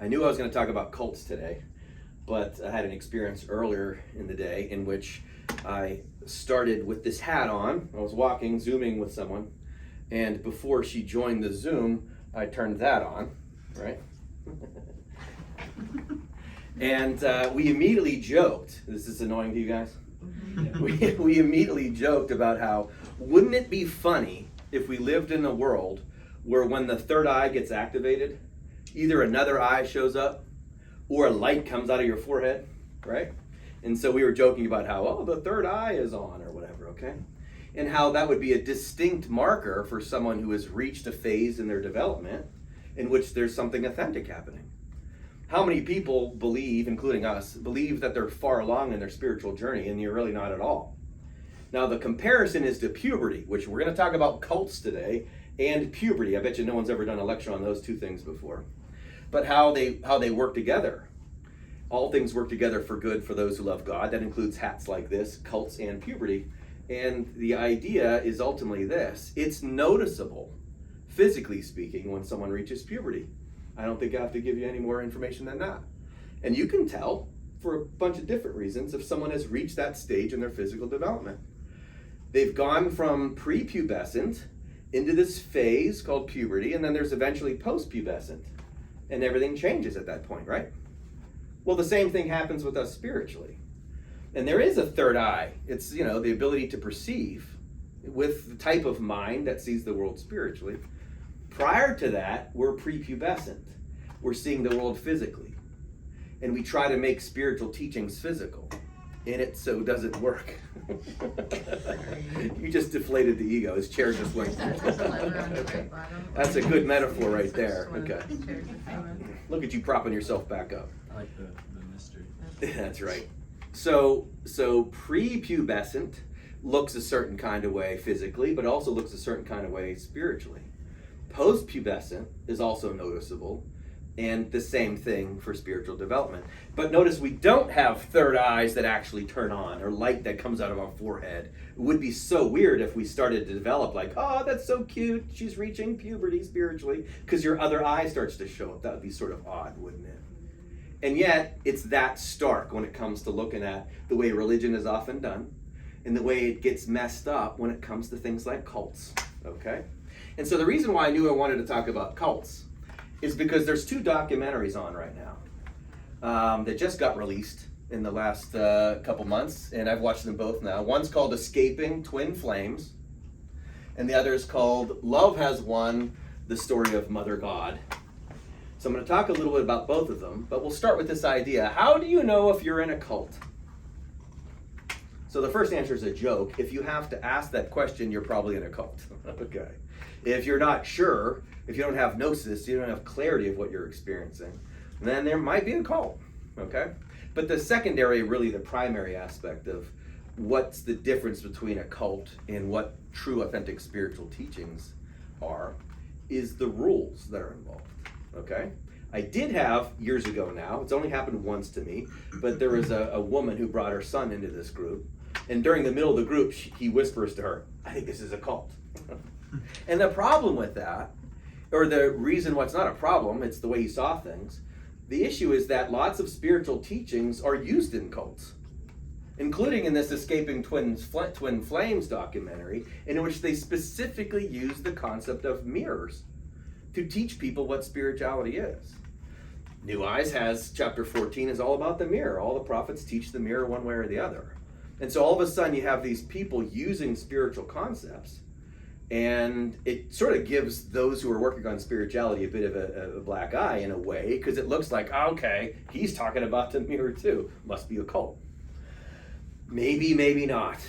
I knew I was going to talk about cults today, but I had an experience earlier in the day in which I started with this hat on. I was walking, Zooming with someone, and before she joined the Zoom, I turned that on, right? And we immediately joked. This is annoying to you guys? We immediately joked about how, wouldn't it be funny if we lived in a world where when the third eye gets activated, either another eye shows up or a light comes out of your forehead, right? And so we were joking about how, oh, the third eye is on or whatever, okay? And how that would be a distinct marker for someone who has reached a phase in their development in which there's something authentic happening. How many people believe, including us, believe that they're far along in their spiritual journey and you're really not at all? Now the comparison is to puberty, which we're going to talk about cults today, and puberty. I bet you no one's ever done a lecture on those two things before. But how they work together. All things work together for good for those who love God. That includes hats like this, cults and puberty. And the idea is ultimately this. It's noticeable, physically speaking, when someone reaches puberty. I don't think I have to give you any more information than that. And you can tell for a bunch of different reasons if someone has reached that stage in their physical development. They've gone from prepubescent into this phase called puberty, and then there's eventually postpubescent. And everything changes at that point, right? Well, the same thing happens with us spiritually. And there is a third eye. It's, the ability to perceive with the type of mind that sees the world spiritually. Prior to that, we're prepubescent. We're seeing the world physically. And we try to make spiritual teachings physical. And it so doesn't work. You just deflated the ego. His chair just went. Okay. That's a good metaphor right there. Okay. Look at you propping yourself back up. I like the mystery. That's right. So prepubescent looks a certain kind of way physically, but also looks a certain kind of way spiritually. Postpubescent is also noticeable, and the same thing for spiritual development. But notice we don't have third eyes that actually turn on or light that comes out of our forehead. It would be so weird if we started to develop like, oh, that's so cute, she's reaching puberty spiritually, because your other eye starts to show up. That would be sort of odd, wouldn't it? And yet, it's that stark when it comes to looking at the way religion is often done and the way it gets messed up when it comes to things like cults, okay? And so the reason why I knew I wanted to talk about cults is because there's two documentaries on right now that just got released in the last couple months, and I've watched them both now. One's called Escaping Twin Flames, and the other is called Love Has Won, the Story of Mother God. So I'm going to talk a little bit about both of them, but we'll start with this idea. How do you know if you're in a cult? So the first answer is a joke. If you have to ask that question, you're probably in a cult. Okay. If you're not sure, if you don't have gnosis, you don't have clarity of what you're experiencing, then there might be a cult. Okay. But the secondary, really the primary aspect of what's the difference between a cult and what true authentic spiritual teachings are is the rules that are involved. Okay, I did have years ago now, it's only happened once to me, but there was a woman who brought her son into this group, and during the middle of the group, he whispers to her, I think this is a cult. And the problem with that, or the reason why it's not a problem, it's the way he saw things, the issue is that lots of spiritual teachings are used in cults, including in this Escaping Twin Flames documentary, in which they specifically use the concept of mirrors to teach people what spirituality is. New Eyes has, chapter 14 is all about the mirror. All the prophets teach the mirror one way or the other. And so all of a sudden you have these people using spiritual concepts, and it sort of gives those who are working on spirituality a bit of a black eye in a way, because it looks like, okay, he's talking about the mirror too. Must be a cult. Maybe, maybe not.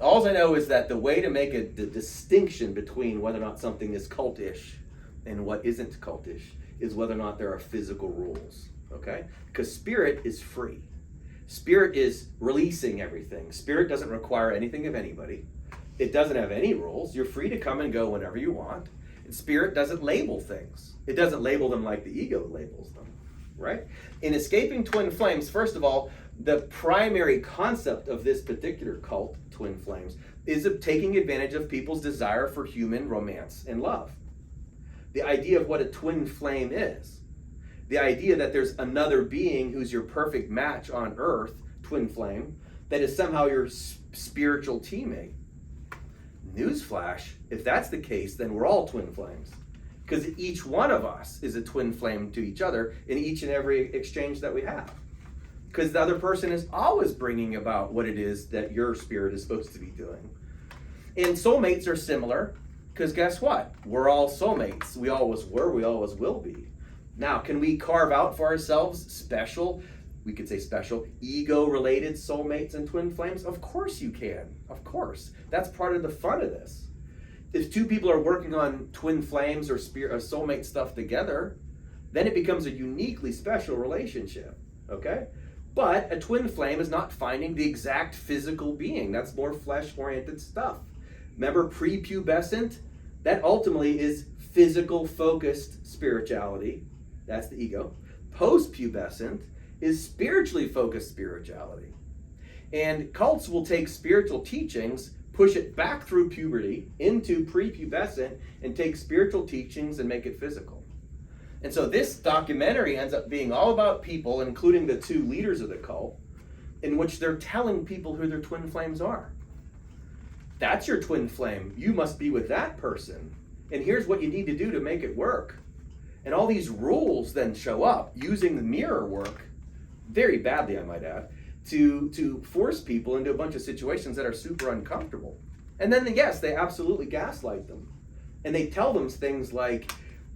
All I know is that the way to make the distinction between whether or not something is cultish and what isn't cultish is whether or not there are physical rules, okay? Because spirit is free. Spirit is releasing everything. Spirit doesn't require anything of anybody. It doesn't have any rules. You're free to come and go whenever you want. And spirit doesn't label things. It doesn't label them like the ego labels them, right? In Escaping Twin Flames, first of all, the primary concept of this particular cult, Twin Flames, is of taking advantage of people's desire for human romance and love. The idea of what a twin flame is. The idea that there's another being who's your perfect match on earth, twin flame, that is somehow your spiritual teammate. Newsflash, if that's the case, then we're all twin flames. Because each one of us is a twin flame to each other in each and every exchange that we have. Because the other person is always bringing about what it is that your spirit is supposed to be doing. And soulmates are similar, because guess what? We're all soulmates. We always were, we always will be. Now, can we carve out for ourselves special, we could say special, ego-related soulmates and twin flames? Of course you can. Of course. That's part of the fun of this. If two people are working on twin flames or soulmate stuff together, then it becomes a uniquely special relationship, okay? But a twin flame is not finding the exact physical being. That's more flesh-oriented stuff. Remember, prepubescent? That ultimately is physical-focused spirituality. That's the ego. Post-pubescent is spiritually focused spirituality. And cults will take spiritual teachings, push it back through puberty into prepubescent, and take spiritual teachings and make it physical. And so this documentary ends up being all about people, including the two leaders of the cult, in which they're telling people who their twin flames are. That's your twin flame. You must be with that person. And here's what you need to do to make it work. And all these rules then show up using the mirror work, very badly I might add, to force people into a bunch of situations that are super uncomfortable. And then yes, they absolutely gaslight them. And they tell them things like,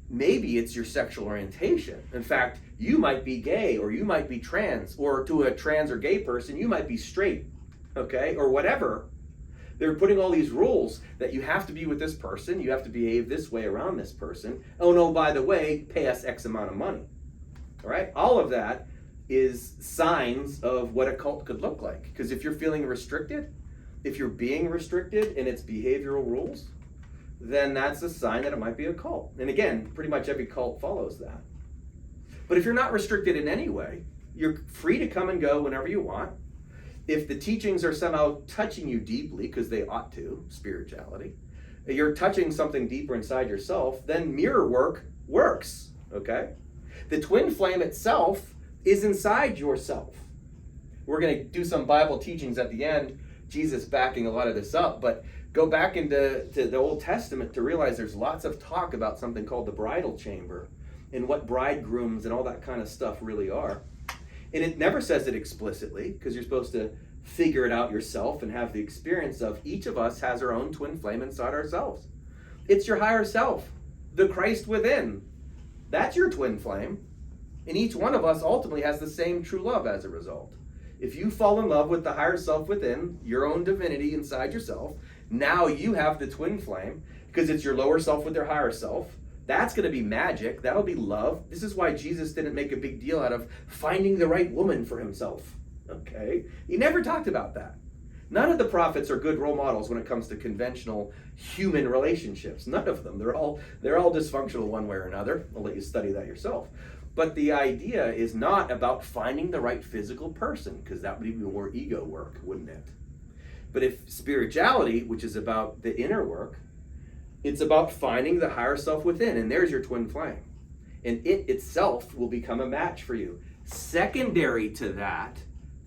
maybe it's your sexual orientation. In fact, you might be gay, or you might be trans, or to a trans or gay person, you might be straight, okay, or whatever. They're putting all these rules that you have to be with this person, you have to behave this way around this person. Oh no, by the way, pay us X amount of money. All right, all of that is signs of what a cult could look like. Because if you're feeling restricted, if you're being restricted in its behavioral rules, then that's a sign that it might be a cult. And again, pretty much every cult follows that. But if you're not restricted in any way, you're free to come and go whenever you want. If the teachings are somehow touching you deeply, because they ought to, spirituality, you're touching something deeper inside yourself, then mirror work works, okay? The twin flame itself is inside yourself. We're going to do some Bible teachings at the end, Jesus backing a lot of this up, but go back into the Old Testament to realize there's lots of talk about something called the bridal chamber and what bridegrooms and all that kind of stuff really are. And it never says it explicitly, because you're supposed to figure it out yourself and have the experience of each of us has our own twin flame inside ourselves. It's your higher self, the Christ within. That's your twin flame. And each one of us ultimately has the same true love as a result. If you fall in love with the higher self within, your own divinity inside yourself, now you have the twin flame, because it's your lower self with their higher self. That's going to be magic. That'll be love. This is why Jesus didn't make a big deal out of finding the right woman for himself. Okay? He never talked about that. None of the prophets are good role models when it comes to conventional human relationships. None of them. They're all dysfunctional one way or another. I'll let you study that yourself. But the idea is not about finding the right physical person, because that would be more ego work, wouldn't it? But if spirituality, which is about the inner work, it's about finding the higher self within, and there's your twin flame. And it itself will become a match for you. Secondary to that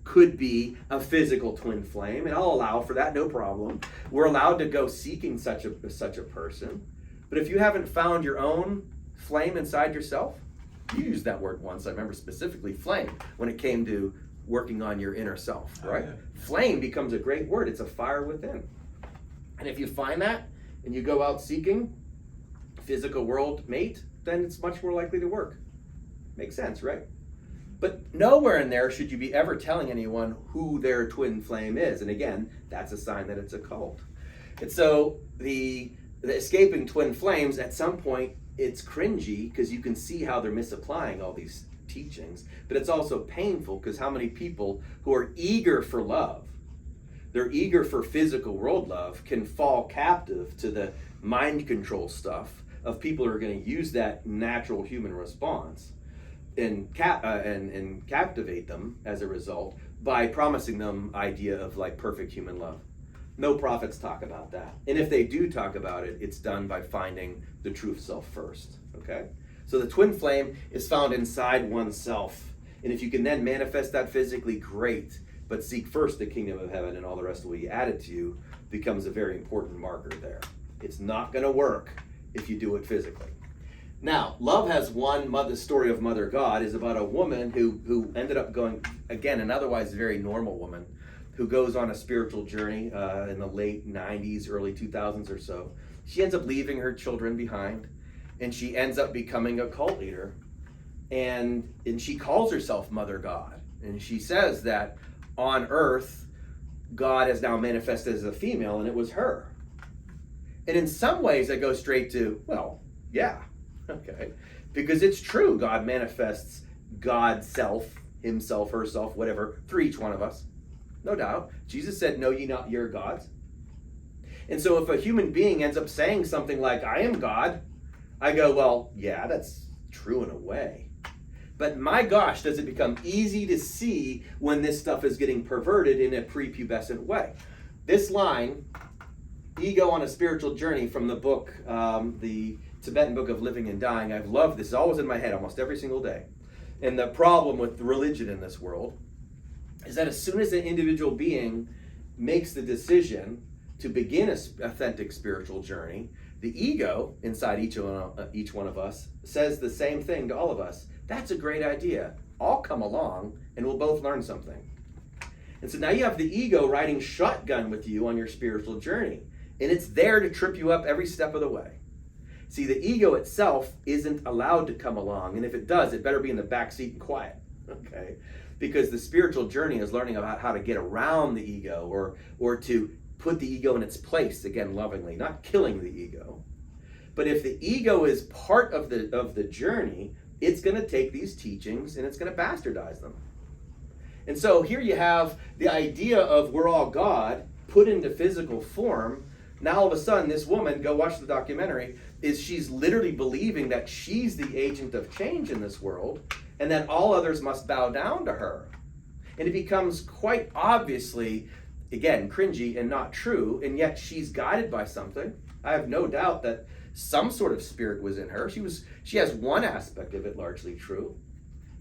could be a physical twin flame, and I'll allow for that, no problem. We're allowed to go seeking such a person. But if you haven't found your own flame inside yourself, you used that word once, I remember specifically flame, when it came to working on your inner self, right? Oh, yeah. Flame becomes a great word. It's a fire within. And if you find that, and you go out seeking physical world mate, then it's much more likely to work. Makes sense, right? But nowhere in there should you be ever telling anyone who their twin flame is. And again, that's a sign that it's a cult. And so the escaping twin flames, at some point, it's cringy because you can see how they're misapplying all these teachings. But it's also painful because how many people who are eager for love, they're eager for physical world love, can fall captive to the mind control stuff of people who are going to use that natural human response and captivate them as a result by promising them idea of like perfect human love. No prophets talk about that. And if they do talk about it, it's done by finding the truth self first, okay? So the twin flame is found inside oneself. And if you can then manifest that physically, great. But seek first the kingdom of heaven, and all the rest will be added to you, becomes a very important marker there. It's not going to work if you do it physically. Now, love has one. The story of Mother God is about a woman who ended up going, again, an otherwise very normal woman, who goes on a spiritual journey in the late 90s, early 2000s or so. She ends up leaving her children behind, and she ends up becoming a cult leader. And she calls herself Mother God. And she says that on earth, God has now manifested as a female, and it was her. And in some ways, I go straight to, well, yeah, okay. Because it's true, God manifests God's self, himself, herself, whatever, through each one of us. No doubt. Jesus said, know ye not your gods. And so if a human being ends up saying something like, I am God, I go, well, yeah, that's true in a way. But my gosh, does it become easy to see when this stuff is getting perverted in a prepubescent way. This line, Ego on a Spiritual Journey, from the book, the Tibetan Book of Living and Dying. I've loved this. It's always in my head almost every single day. And the problem with religion in this world is that as soon as an individual being makes the decision to begin an authentic spiritual journey, the ego inside each one of us says the same thing to all of us. That's a great idea. I'll come along and we'll both learn something. And so now you have the ego riding shotgun with you on your spiritual journey. And it's there to trip you up every step of the way. See, the ego itself isn't allowed to come along. And if it does, it better be in the back seat and quiet. Okay? Because the spiritual journey is learning about how to get around the ego, or to put the ego in its place, again, lovingly, not killing the ego. But if the ego is part of the journey, it's going to take these teachings and it's going to bastardize them. And so here you have the idea of we're all God put into physical form. Now all of a sudden, this woman, go watch the documentary, she's literally believing that she's the agent of change in this world, and that all others must bow down to her. And it becomes quite obviously, again, cringy and not true, and yet she's guided by something. I have no doubt that some sort of spirit was in her. She has one aspect of it largely true.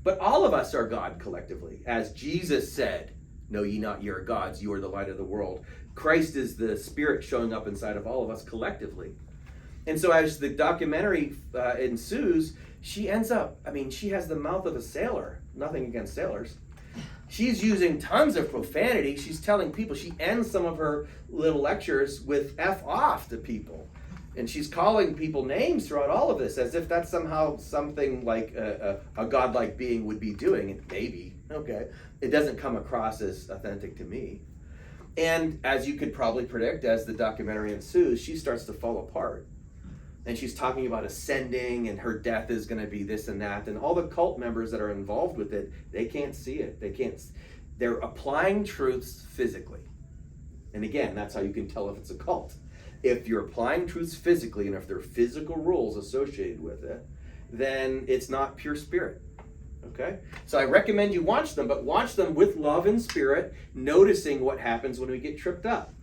But all of us are God collectively. As Jesus said, know ye not ye are gods, you are the light of the world. Christ is the spirit showing up inside of all of us collectively. And so as the documentary ensues, she ends up, she has the mouth of a sailor. Nothing against sailors. She's using tons of profanity. She's telling people, she ends some of her little lectures with F off to people. And she's calling people names throughout all of this, as if that's somehow something like a godlike being would be doing. And maybe, okay. It doesn't come across as authentic to me. And as you could probably predict, as the documentary ensues, she starts to fall apart. And she's talking about ascending, and her death is going to be this and that. And all the cult members that are involved with it, they can't see it. They're applying truths physically. And again, that's how you can tell if it's a cult. If you're applying truths physically, and if there are physical rules associated with it, then it's not pure spirit. Okay? So I recommend you watch them, but watch them with love and spirit, noticing what happens when we get tripped up.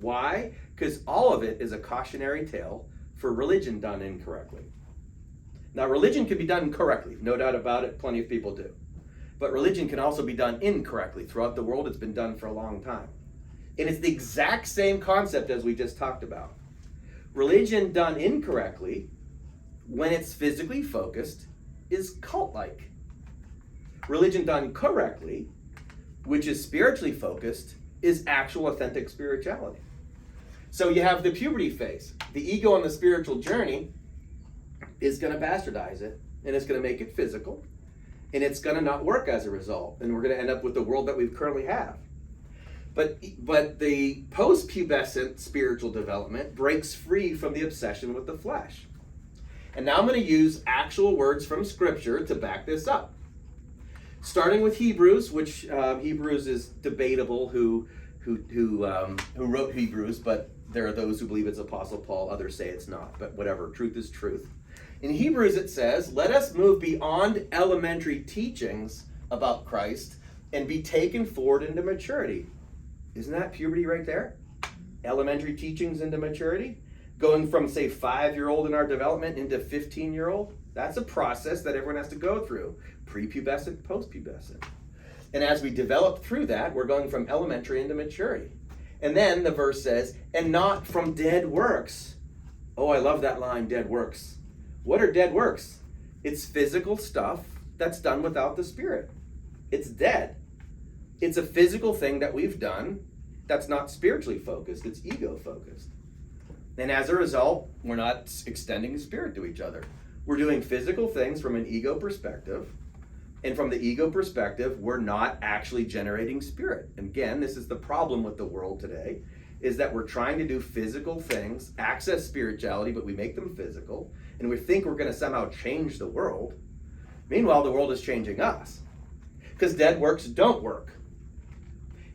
Why? Because all of it is a cautionary tale for religion done incorrectly. Now, religion can be done correctly, no doubt about it, plenty of people do. But religion can also be done incorrectly. Throughout the world, it's been done for a long time. And it's the exact same concept as we just talked about. Religion done incorrectly, when it's physically focused, is cult-like. Religion done correctly, which is spiritually focused, is actual authentic spirituality. So you have the puberty phase. The ego on the spiritual journey is going to bastardize it, and it's going to make it physical, and it's going to not work as a result, and we're going to end up with the world that we currently have. But the post-pubescent spiritual development breaks free from the obsession with the flesh. And now I'm going to use actual words from Scripture to back this up. Starting with Hebrews, which Hebrews is debatable who wrote Hebrews, but there are those who believe it's Apostle Paul, others say it's not, but whatever, truth is truth. In Hebrews it says, let us move beyond elementary teachings about Christ and be taken forward into maturity. Isn't that puberty right there? Elementary teachings into maturity? Going from, say, 5-year-old in our development into 15-year-old? That's a process that everyone has to go through. Prepubescent, postpubescent. And as we develop through that, we're going from elementary into maturity. And then the verse says, and not from dead works. Oh, I love that line, dead works. What are dead works? It's physical stuff that's done without the Spirit. It's dead. It's a physical thing that we've done that's not spiritually focused. It's ego focused. And as a result, we're not extending Spirit to each other. We're doing physical things from an ego perspective. And from the ego perspective, we're not actually generating Spirit. And again, this is the problem with the world today, is that we're trying to do physical things, access spirituality, but we make them physical. And we think we're going to somehow change the world. Meanwhile, the world is changing us. Because dead works don't work.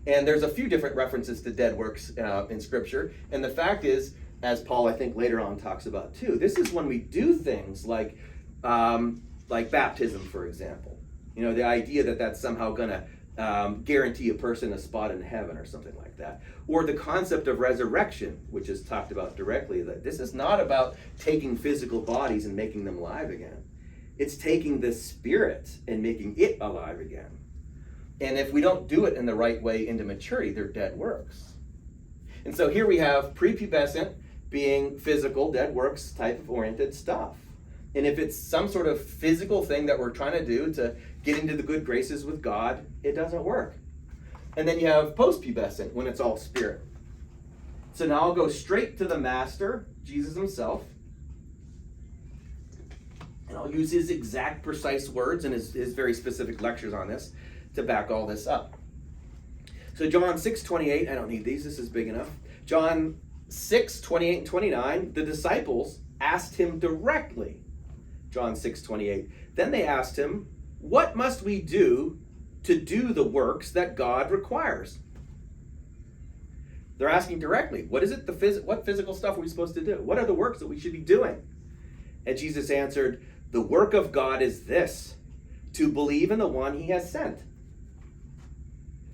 And there's a few different references to dead works in Scripture. And the fact is, as Paul, I think, later on talks about too, this is when we do things like baptism, for example. You know, the idea that that's somehow going to guarantee a person a spot in heaven or something like that. Or the concept of resurrection, which is talked about directly, that this is not about taking physical bodies and making them alive again. It's taking the Spirit and making it alive again. And if we don't do it in the right way into maturity, they're dead works. And so here we have prepubescent being physical, dead works type of oriented stuff. And if it's some sort of physical thing that we're trying to do to get into the good graces with God, it doesn't work. And then you have postpubescent, when it's all Spirit. So now I'll go straight to the Master, Jesus himself. And I'll use his exact precise words and his very specific lectures on this to back all this up. So John 6:28, I don't need these, this is big enough. John 6:28 and 29, the disciples asked him directly. John 6:28. Then they asked him, what must we do to do the works that God requires? They're asking directly, what is it? What physical stuff are we supposed to do? What are the works that we should be doing? And Jesus answered, the work of God is this, to believe in the one he has sent.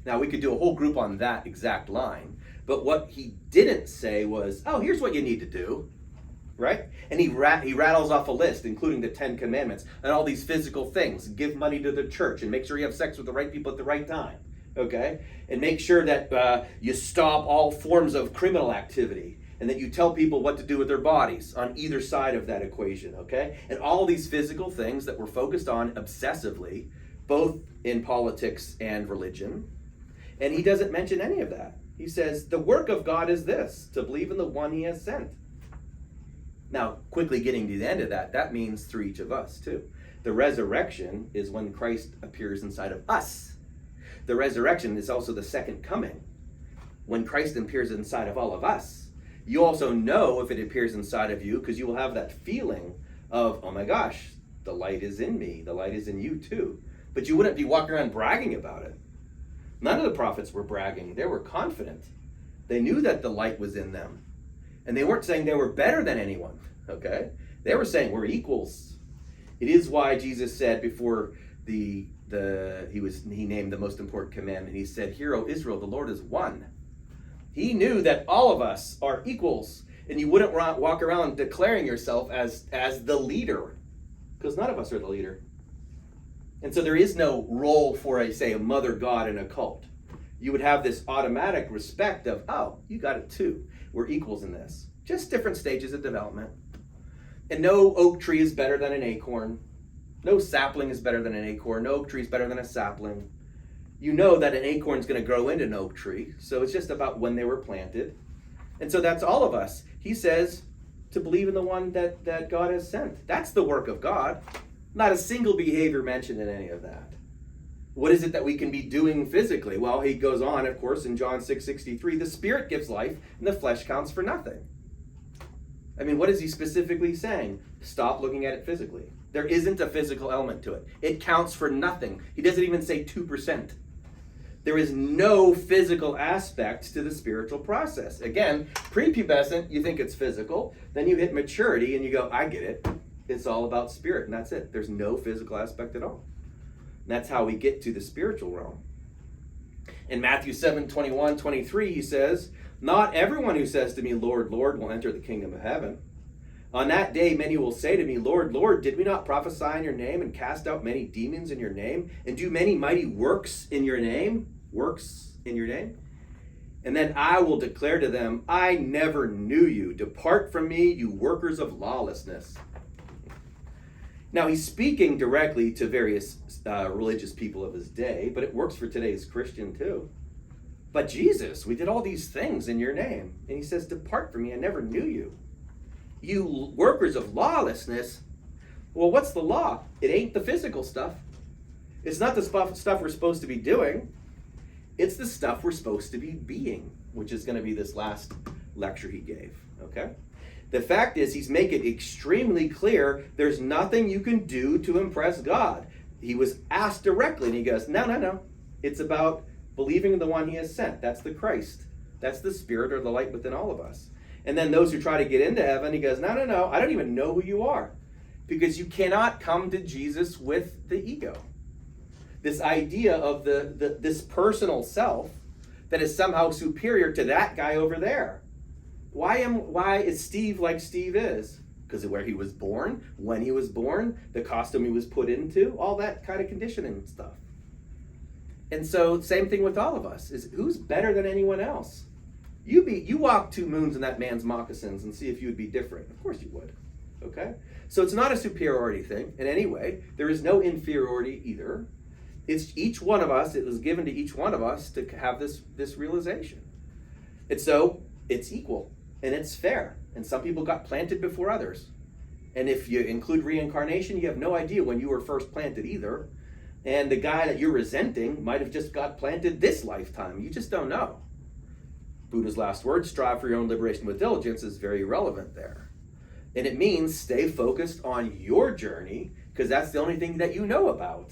Now, we could do a whole group on that exact line, but what he didn't say was, oh, here's what you need to do, right? And he rattles off a list, including the 10 Commandments, and all these physical things. Give money to the church, and make sure you have sex with the right people at the right time, okay? And make sure that you stop all forms of criminal activity, and that you tell people what to do with their bodies on either side of that equation, okay? And all these physical things that we're focused on obsessively, both in politics and religion. And he doesn't mention any of that. He says, the work of God is this, to believe in the one he has sent. Now, quickly getting to the end of that, that means through each of us too. The resurrection is when Christ appears inside of us. The resurrection is also the second coming, when Christ appears inside of all of us. You also know if it appears inside of you, because you will have that feeling of, oh my gosh, the light is in me, the light is in you too. But you wouldn't be walking around bragging about it. None of the prophets were bragging. They were confident. They knew that the light was in them. And they weren't saying they were better than anyone, okay? They were saying we're equals. It is why Jesus said before he named the most important commandment, he said, "Hear, O Israel, the Lord is one." He knew that all of us are equals, and you wouldn't walk around declaring yourself as the leader, because none of us are the leader. And so there is no role for, a mother god in a cult. You would have this automatic respect of, oh, you got it too. We're equals in this. Just different stages of development. And no oak tree is better than an acorn. No sapling is better than an acorn. No oak tree is better than a sapling. You know that an acorn is going to grow into an oak tree. So it's just about when they were planted. And so that's all of us. He says to believe in the one that God has sent. That's the work of God. Not a single behavior mentioned in any of that. What is it that we can be doing physically? Well, he goes on, of course, in John 6:63, the Spirit gives life and the flesh counts for nothing. I mean, what is he specifically saying? Stop looking at it physically. There isn't a physical element to it. It counts for nothing. He doesn't even say 2%. There is no physical aspect to the spiritual process. Again, prepubescent, you think it's physical. Then you hit maturity and you go, I get it. It's all about spirit, and that's it. There's no physical aspect at all. And that's how we get to the spiritual realm. In Matthew 7:21-23, he says, not everyone who says to me, Lord, Lord, will enter the kingdom of heaven, On that day, many will say to me, Lord, Lord, did we not prophesy in your name and cast out many demons in your name and do many mighty works in your name? Works in your name? And then I will declare to them, I never knew you. Depart from me, you workers of lawlessness. Now, he's speaking directly to various religious people of his day, but it works for today's Christian too. But Jesus, we did all these things in your name. And he says, depart from me, I never knew you. You workers of lawlessness. Well, what's the law? It ain't the physical stuff. It's not the stuff we're supposed to be doing. It's the stuff we're supposed to be being, which is going to be this last lecture he gave, okay? The fact is, he's making it extremely clear there's nothing you can do to impress God. He was asked directly, and he goes, no. It's about believing in the one he has sent. That's the Christ. That's the Spirit or the light within all of us. And then those who try to get into heaven, he goes, no. I don't even know who you are. Because you cannot come to Jesus with the ego. This idea of this personal self that is somehow superior to that guy over there. Why is Steve like Steve is? Because of where he was born, when he was born, the costume he was put into, all that kind of conditioning stuff. And so, same thing with all of us, is who's better than anyone else? You walk 2 moons in that man's moccasins and see if you would be different. Of course you would, okay? So it's not a superiority thing in any way. There is no inferiority either. It's each one of us, it was given to each one of us to have this realization. And so it's equal and it's fair. And some people got planted before others. And if you include reincarnation, you have no idea when you were first planted either. And the guy that you're resenting might have just got planted this lifetime. You just don't know. Buddha's last words, strive for your own liberation with diligence, is very relevant there. And it means stay focused on your journey, because that's the only thing that you know about.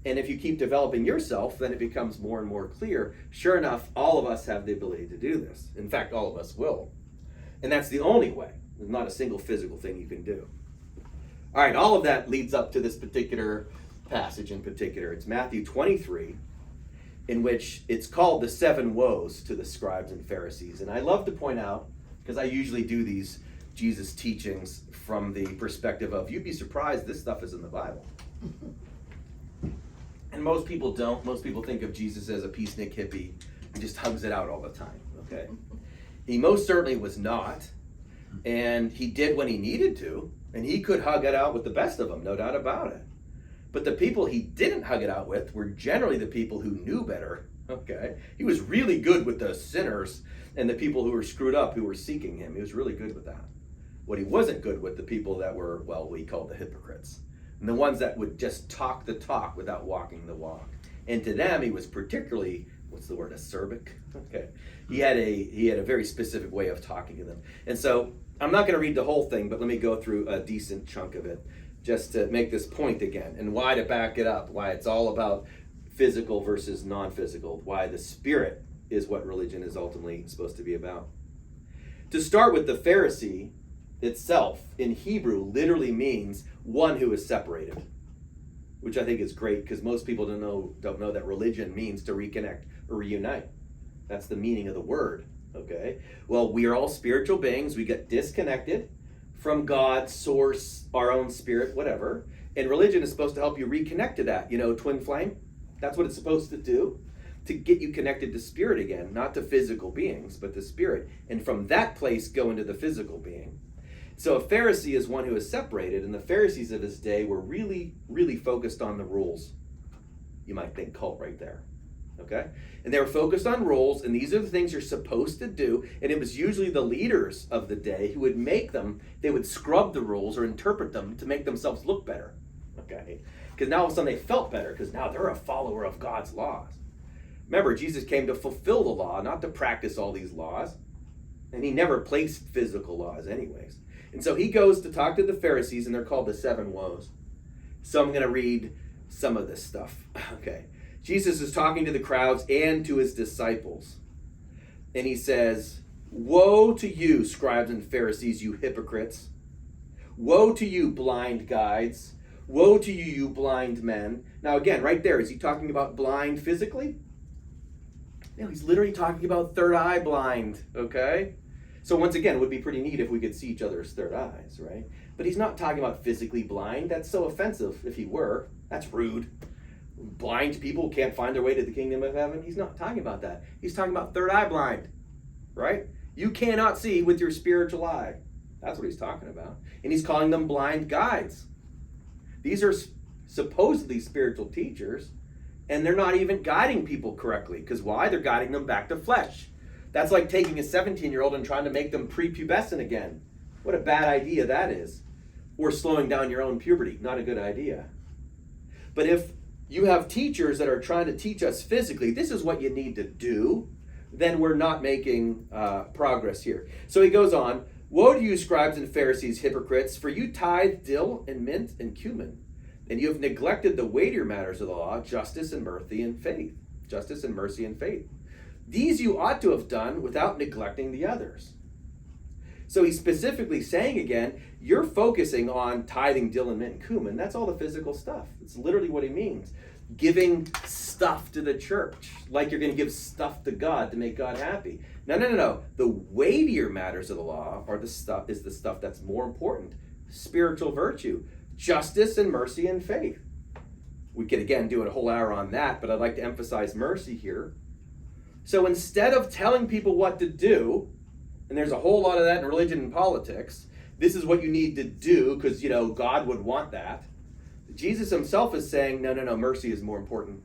And if you keep developing yourself, then it becomes more and more clear. Sure enough, all of us have the ability to do this. In fact, all of us will. And that's the only way. There's not a single physical thing you can do. All right, all of that leads up to this particular passage in particular. It's Matthew 23, in which it's called the 7 woes to the scribes and Pharisees. And I love to point out, because I usually do these Jesus teachings from the perspective of, you'd be surprised this stuff is in the Bible. And most people don't. Most people think of Jesus as a peacenik hippie who just hugs it out all the time, okay? He most certainly was not. And he did when he needed to. And he could hug it out with the best of them, no doubt about it. But the people he didn't hug it out with were generally the people who knew better, okay? He was really good with the sinners and the people who were screwed up, who were seeking him. He was really good with that. What he wasn't good with, the people that were, well, we call the hypocrites. And the ones that would just talk the talk without walking the walk. And to them, he was particularly, what's the word, acerbic? Okay. He had a very specific way of talking to them. And so I'm not going to read the whole thing, but let me go through a decent chunk of it just to make this point again. And why to back it up, why it's all about physical versus non-physical, why the spirit is what religion is ultimately supposed to be about. To start with, the Pharisee itself in Hebrew literally means one who is separated, which I think is great because most people don't know that religion means to reconnect or reunite. That's the meaning of the word, okay? Well, we are all spiritual beings. We get disconnected from God, source, our own spirit, whatever. And religion is supposed to help you reconnect to that, twin flame. That's what it's supposed to do, to get you connected to spirit again, not to physical beings, but to spirit. And from that place, go into the physical being. So a Pharisee is one who is separated, and the Pharisees of his day were really, really focused on the rules. You might think cult right there, okay? And they were focused on rules, and these are the things you're supposed to do, and it was usually the leaders of the day who would make them, they would scrub the rules or interpret them to make themselves look better, okay? Because now all of a sudden they felt better, because now they're a follower of God's laws. Remember, Jesus came to fulfill the law, not to practice all these laws, and he never placed physical laws anyways. And so he goes to talk to the Pharisees, and they're called the 7 woes. So I'm going to read some of this stuff. Okay. Jesus is talking to the crowds and to his disciples. And he says, woe to you, scribes and Pharisees, you hypocrites. Woe to you, blind guides. Woe to you, you blind men. Now again, right there, is he talking about blind physically? No, he's literally talking about third eye blind, okay? So once again, it would be pretty neat if we could see each other's third eyes, right? But he's not talking about physically blind. That's so offensive if he were. That's rude. Blind people can't find their way to the kingdom of heaven. He's not talking about that. He's talking about third eye blind, right? You cannot see with your spiritual eye. That's what he's talking about. And he's calling them blind guides. These are supposedly spiritual teachers, and they're not even guiding people correctly. Because why? They're guiding them back to flesh. That's like taking a 17-year-old and trying to make them prepubescent again. What a bad idea that is. Or slowing down your own puberty. Not a good idea. But if you have teachers that are trying to teach us physically, this is what you need to do, then we're not making progress here. So he goes on, woe to you, scribes and Pharisees, hypocrites, for you tithe dill and mint and cumin, and you have neglected the weightier matters of the law, justice and mercy and faith. Justice and mercy and faith. These you ought to have done without neglecting the others. So he's specifically saying again, you're focusing on tithing dill and mint and cumin. That's all the physical stuff. It's literally what he means. Giving stuff to the church, like you're going to give stuff to God to make God happy. No. The weightier matters of the law are the stuff that's more important. Spiritual virtue, justice and mercy and faith. We could again do a whole hour on that, but I'd like to emphasize mercy here. So instead of telling people what to do, and there's a whole lot of that in religion and politics, this is what you need to do because, God would want that. Jesus himself is saying, no, mercy is more important.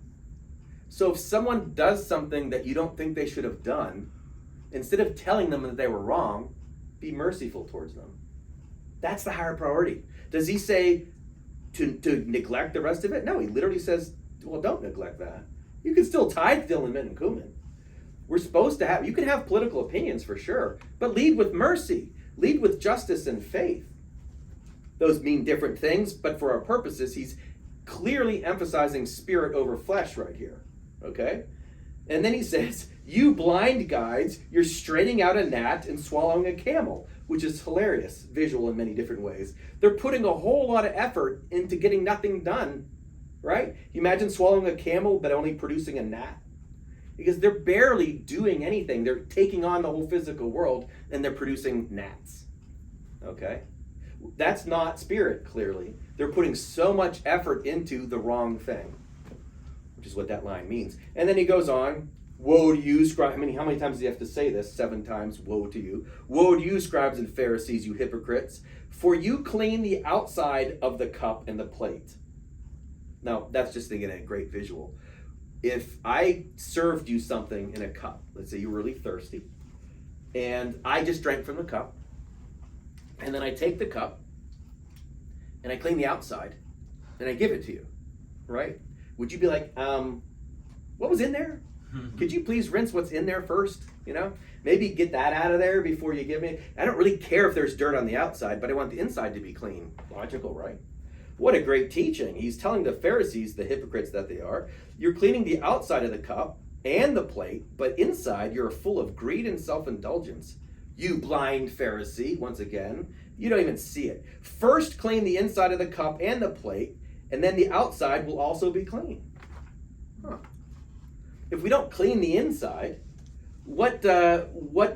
So if someone does something that you don't think they should have done, instead of telling them that they were wrong, be merciful towards them. That's the higher priority. Does he say to neglect the rest of it? No, he literally says, well, don't neglect that. You can still tithe dill and mint and cumin. We're supposed to have, you can have political opinions for sure, but lead with mercy. Lead with justice and faith. Those mean different things, but for our purposes, he's clearly emphasizing spirit over flesh right here, okay? And then he says, you blind guides, you're straining out a gnat and swallowing a camel, which is hilarious, visual in many different ways. They're putting a whole lot of effort into getting nothing done, right? You imagine swallowing a camel but only producing a gnat? Because they're barely doing anything. They're taking on the whole physical world and they're producing gnats, okay? That's not spirit, clearly. They're putting so much effort into the wrong thing, which is what that line means. And then he goes on, woe to you, scribes. How many times do you have to say this? 7 times, woe to you. Woe to you, scribes and Pharisees, you hypocrites, for you clean the outside of the cup and the plate. Now, that's just thinking a great visual. If I served you something in a cup, let's say you're really thirsty, and I just drank from the cup, and then I take the cup, and I clean the outside, and I give it to you, right? Would you be like, what was in there? Could you please rinse what's in there first? Maybe get that out of there before you give me. I don't really care if there's dirt on the outside, but I want the inside to be clean. Logical, right? What a great teaching. He's telling the Pharisees, the hypocrites that they are, you're cleaning the outside of the cup and the plate, but inside you're full of greed and self-indulgence. You blind Pharisee, once again, you don't even see it. First clean the inside of the cup and the plate, and then the outside will also be clean. If we don't clean the inside, what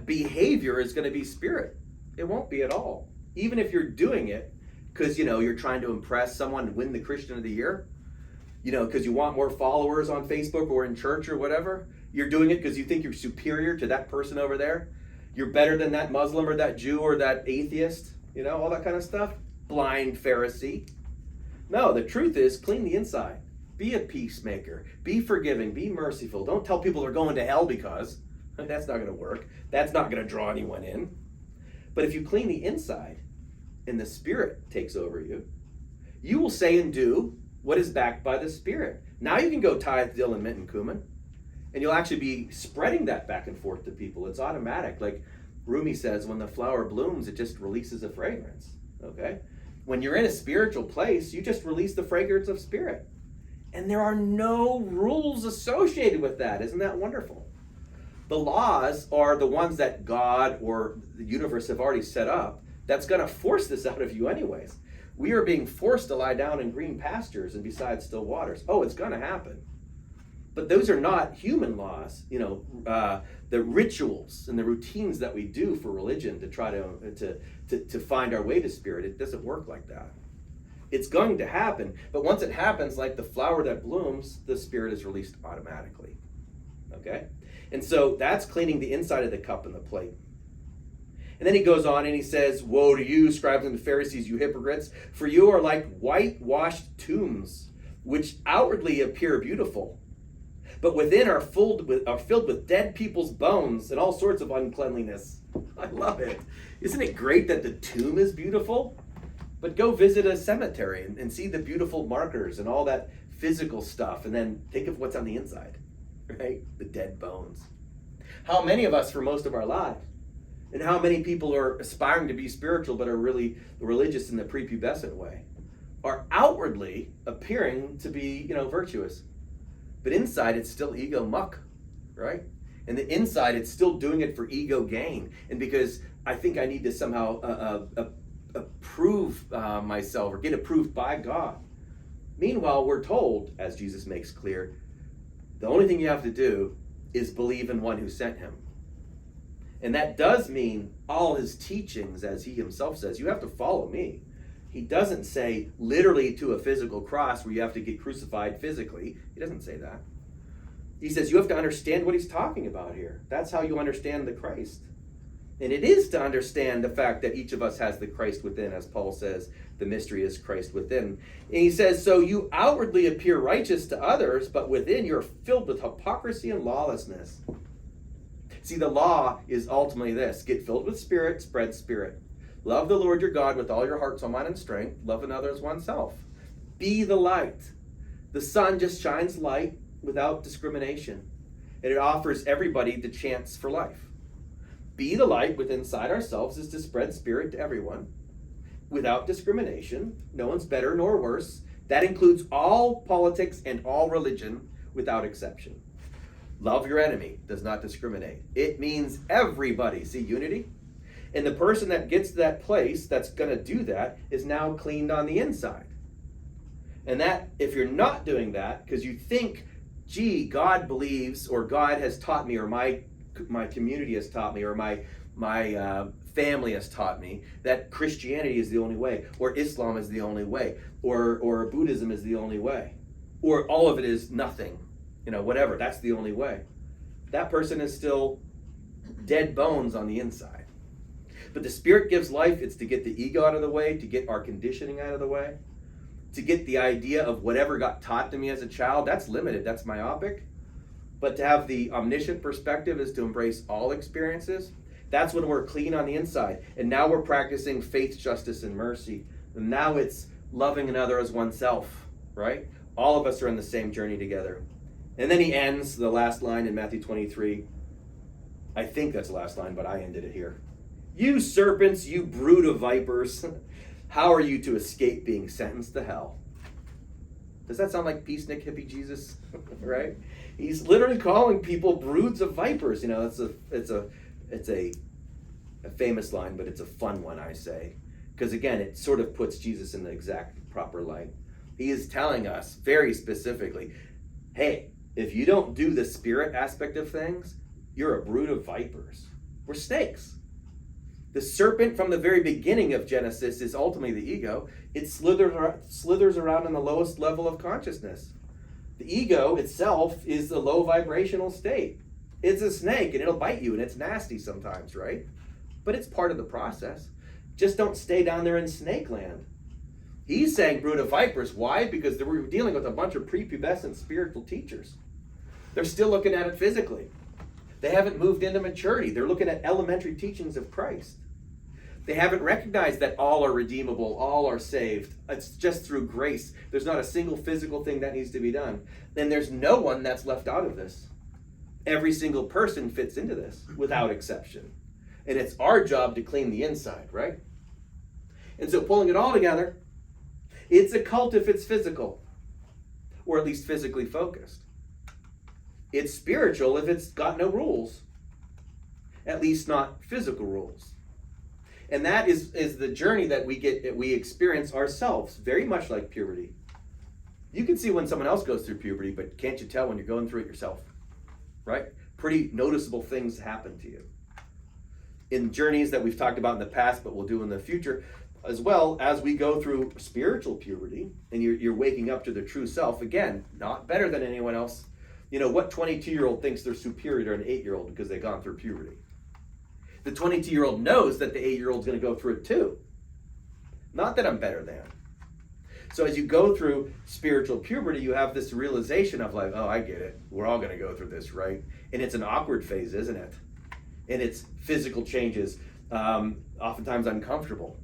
behavior is going to be spirit? It won't be at all. Even if you're doing it because, you're trying to impress someone to win the Christian of the year, because you want more followers on Facebook or in church or whatever. You're doing it because you think you're superior to that person over there. You're better than that Muslim or that Jew or that atheist, all that kind of stuff. Blind Pharisee. No, the truth is clean the inside. Be a peacemaker. Be forgiving. Be merciful. Don't tell people they're going to hell because that's not going to work. That's not going to draw anyone in. But if you clean the inside and the Spirit takes over you, you will say and do what is backed by the Spirit. Now you can go tithe, dill, and mint and cumin, and you'll actually be spreading that back and forth to people. It's automatic. Like Rumi says, when the flower blooms, it just releases a fragrance. Okay? When you're in a spiritual place, you just release the fragrance of Spirit. And there are no rules associated with that. Isn't that wonderful? The laws are the ones that God or the universe have already set up that's going to force this out of you anyways. We are being forced to lie down in green pastures and beside still waters. Oh, it's going to happen. But those are not human laws, the rituals and the routines that we do for religion to try to find our way to spirit. It doesn't work like that. It's going to happen, but once it happens, like the flower that blooms, the spirit is released automatically. Okay? And so that's cleaning the inside of the cup and the plate. And then he goes on and he says, "Woe to you, scribes and Pharisees, you hypocrites, for you are like whitewashed tombs, which outwardly appear beautiful, but within are filled with dead people's bones and all sorts of uncleanliness." I love it. Isn't it great that the tomb is beautiful? But go visit a cemetery and see the beautiful markers and all that physical stuff, and then think of what's on the inside, right? The dead bones. How many of us for most of our lives, and how many people are aspiring to be spiritual but are really religious in the prepubescent way, are outwardly appearing to be, virtuous, but inside it's still ego muck, right? And the inside it's still doing it for ego gain, and because I think I need to somehow approve myself or get approved by God. Meanwhile, we're told, as Jesus makes clear, the only thing you have to do is believe in one who sent him. And that does mean all his teachings, as he himself says, you have to follow me. He doesn't say literally to a physical cross where you have to get crucified physically. He doesn't say that. He says you have to understand what he's talking about here. That's how you understand the Christ. And it is to understand the fact that each of us has the Christ within, as Paul says, the mystery is Christ within. And he says, so you outwardly appear righteous to others, but within you're filled with hypocrisy and lawlessness. See, the law is ultimately this: get filled with spirit, spread spirit. Love the Lord your God with all your heart, soul, mind, and strength. Love another as oneself. Be the light. The sun just shines light without discrimination, and it offers everybody the chance for life. Be the light within inside ourselves is to spread spirit to everyone without discrimination. No one's better nor worse. That includes all politics and all religion without exception. Love your enemy does not discriminate. It means everybody. See unity? And the person that gets to that place that's going to do that is now cleaned on the inside. And that, if you're not doing that, because you think, gee, God believes, or God has taught me, or my community has taught me, or my family has taught me that Christianity is the only way, or Islam is the only way, or Buddhism is the only way, or all of it is nothing, whatever, that's the only way. That person is still dead bones on the inside. But the Spirit gives life. It's to get the ego out of the way, to get our conditioning out of the way, to get the idea of whatever got taught to me as a child. That's limited, that's myopic. But to have the omniscient perspective is to embrace all experiences. That's when we're clean on the inside. And now we're practicing faith, justice, and mercy. And now it's loving another as oneself, right? All of us are in the same journey together. And then he ends the last line in Matthew 23. I think that's the last line, but I ended it here. You serpents, you brood of vipers, how are you to escape being sentenced to hell? Does that sound like peacenik hippie Jesus? Right? He's literally calling people broods of vipers. It's a famous line, but it's a fun one, I say. Because again, it sort of puts Jesus in the exact proper light. He is telling us very specifically, hey, if you don't do the spirit aspect of things, you're a brood of vipers. We're snakes. The serpent from the very beginning of Genesis is ultimately the ego. It slithers around in the lowest level of consciousness. The ego itself is a low vibrational state. It's a snake and it'll bite you and it's nasty sometimes, right? But it's part of the process. Just don't stay down there in snake land. He's saying brood of vipers. Why? Because we're dealing with a bunch of prepubescent spiritual teachers. They're still looking at it physically. They haven't moved into maturity. They're looking at elementary teachings of Christ. They haven't recognized that all are redeemable, all are saved. It's just through grace. There's not a single physical thing that needs to be done. And there's no one that's left out of this. Every single person fits into this without exception. And it's our job to clean the inside, right? And so pulling it all together, it's a cult if it's physical, or at least physically focused. It's spiritual if it's got no rules, at least not physical rules. And that is the journey that we experience ourselves, very much like puberty. You can see when someone else goes through puberty, but can't you tell when you're going through it yourself? Right? Pretty noticeable things happen to you. In journeys that we've talked about in the past, but we'll do in the future, as well as we go through spiritual puberty, and you're waking up to the true self, again, not better than anyone else. You know, what 22-year-old thinks they're superior to an 8-year-old because they've gone through puberty? The 22-year-old knows that the 8-year-old's going to go through it too. Not that I'm better than. So as you go through spiritual puberty, you have this realization of like, oh, I get it. We're all going to go through this, right? And it's an awkward phase, isn't it? And it's physical changes, oftentimes uncomfortable.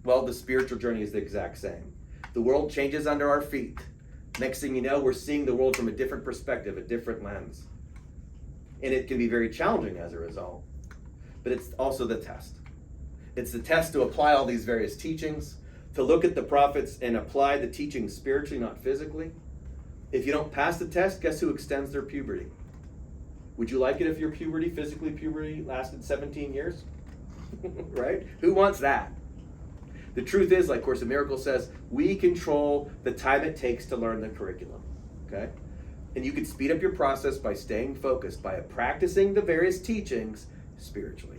Well, the spiritual journey is the exact same. The world changes under our feet. Next thing you know, we're seeing the world from a different perspective, a different lens. And it can be very challenging as a result. But it's also the test. It's the test to apply all these various teachings, to look at the prophets and apply the teaching spiritually, not physically. If you don't pass the test, guess who extends their puberty? Would you like it if your physically puberty lasted 17 years? Right? Who wants that? The truth is, like Course in Miracles says, we control the time it takes to learn the curriculum. Okay? And you can speed up your process by staying focused, by practicing the various teachings spiritually.